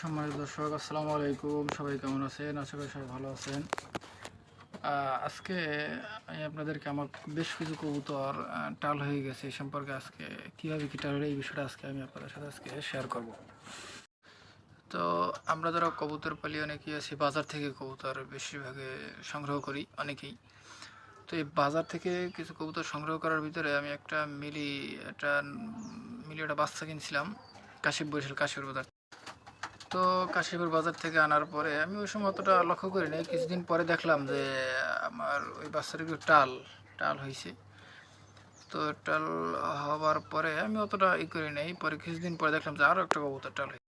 সম্মানিত দর্শক, আসসালামু আলাইকুম। সবাই কেমন আছেন? আশা করি সবাই ভালো আছেন। আজকে আমি আপনাদেরকে আমার বেশ কিছু কবুতর টাল হয়ে গেছে এই সম্পর্কে আজকে কীভাবে কী টাল হলো এই বিষয়টা আজকে আমি আপনাদের সাথে আজকে শেয়ার করব। তো আমরা যারা কবুতর পালি অনেকেই আছি বাজার থেকে কবুতর বেশিরভাগে সংগ্রহ করি অনেকেই। তো এই বাজার থেকে কিছু কবুতর সংগ্রহ করার ভিতরে আমি একটা মিলি বাচ্চা কিনছিলাম কাশিপুর বাজার। তো কাশীপুর বাজার থেকে আনার পরে আমি ওই সময় অতটা লক্ষ্য করি নাই। কিছুদিন পরে দেখলাম যে আমার ওই বাচ্চাটা একটু টাল টাল হয়েছে। তো টাল হওয়ার পরে আমি অতটা করি নাই। পরে কিছুদিন পরে দেখলাম যে আরও একটা কবুতর টাল হয়েছে।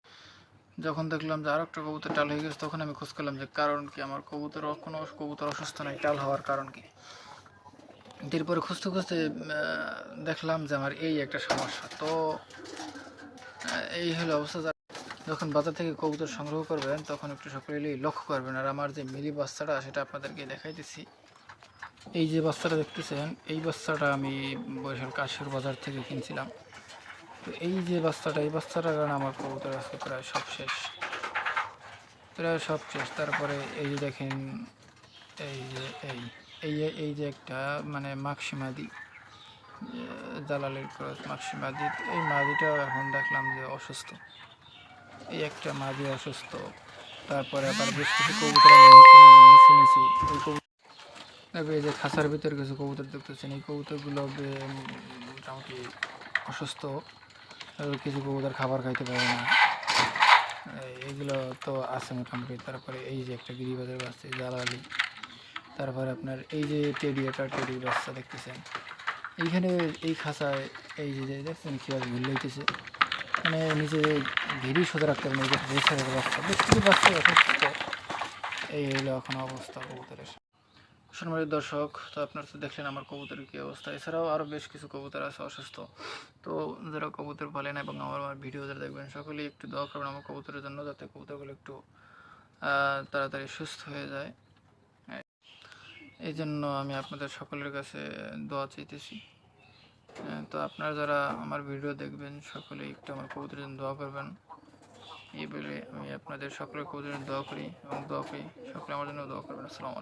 যখন দেখলাম যে আরও একটা কবুতর টাল হয়ে গেছে তখন আমি খোঁজ করলাম যে কারণ কি, আমার কোনো কবুতর অসুস্থ নাই, টাল হওয়ার কারণ কি। এরপরে খুঁজতে খুঁজতে দেখলাম যে আমার এই একটা সমস্যা। তো এই হলো অবস্থা। যখন বাজার থেকে কবুতর সংগ্রহ করবেন তখন একটু সকলেই লক্ষ্য করবেন। আর আমার যে মিলি বাচ্চাটা সেটা আপনাদেরকে দেখাইতেছি। এই যে বাচ্চাটা দেখতেছেন, এই বাচ্চাটা আমি বরিশাল কাশীর বাজার থেকে কিনছিলাম। তো এই যে এই বাচ্চাটার কারণে আমার কবুতর আজকে প্রায় সব শেষ। তারপরে এই যে দেখেন, এই যে এই যে একটা মানে মাক্সি মাদি, জালালের ক্রস মাক্সি মাদি। এই মাদিটাও এখন দেখলাম যে অসুস্থ। এই একটা মাদি অসুস্থ। তারপরে আবার বেশ কিছু কবুতর আমি নিচে নিয়েছি। এই যে খাঁচার ভিতরে কিছু কবুতর দেখতেছেন, এই কবুতরগুলো মোটামুটি অসুস্থ। কিছু কবুতর খাবার খাইতে পারে না, এইগুলো তো আছে মোটামুটি। তারপরে এই যে একটা গিরিবাজের বাচ্চা জালালি। তারপরে আপনার এই যে টেডি বাচ্চা দেখতেছেন এইখানে এই খাঁচায়। এই যে দেখছেন কীভাবে ঘুরলে হইতেছে, মানে নিজে ঘিরি সোজা রাখতে পারেন। এই যে রেসারের বাচ্চা, বেশ কিছু বাচ্চা অসুস্থ। এই হলো এখন অবস্থা কবুতরের। সম্মানিত দর্শক, তো আপনারা তো দেখলেন আমার কবুতরের কী অবস্থা। এছাড়াও আরও বেশ কিছু কবুতর আছে অসুস্থ। তো যারা কবুতর পালেন এবং আমার ভিডিও যারা দেখবেন সকলেই একটু দোয়া করবেন আমার কবুতরের জন্য, যাতে কবুতরগুলো একটু তাড়াতাড়ি সুস্থ হয়ে যায়। এই জন্য আমি আপনাদের সকলের কাছে দোয়া চাইতেছি। তো আপনারা যারা আমার ভিডিও দেখবেন সকলেই একটু আমার কবুতরের জন্য দোয়া করবেন। এই বলে আমি আপনাদের সকলের কবুতরের জন্য দোয়া করি এবং সকলে আমার জন্য দোয়া করবেন। আসসালামু আলাইকুম।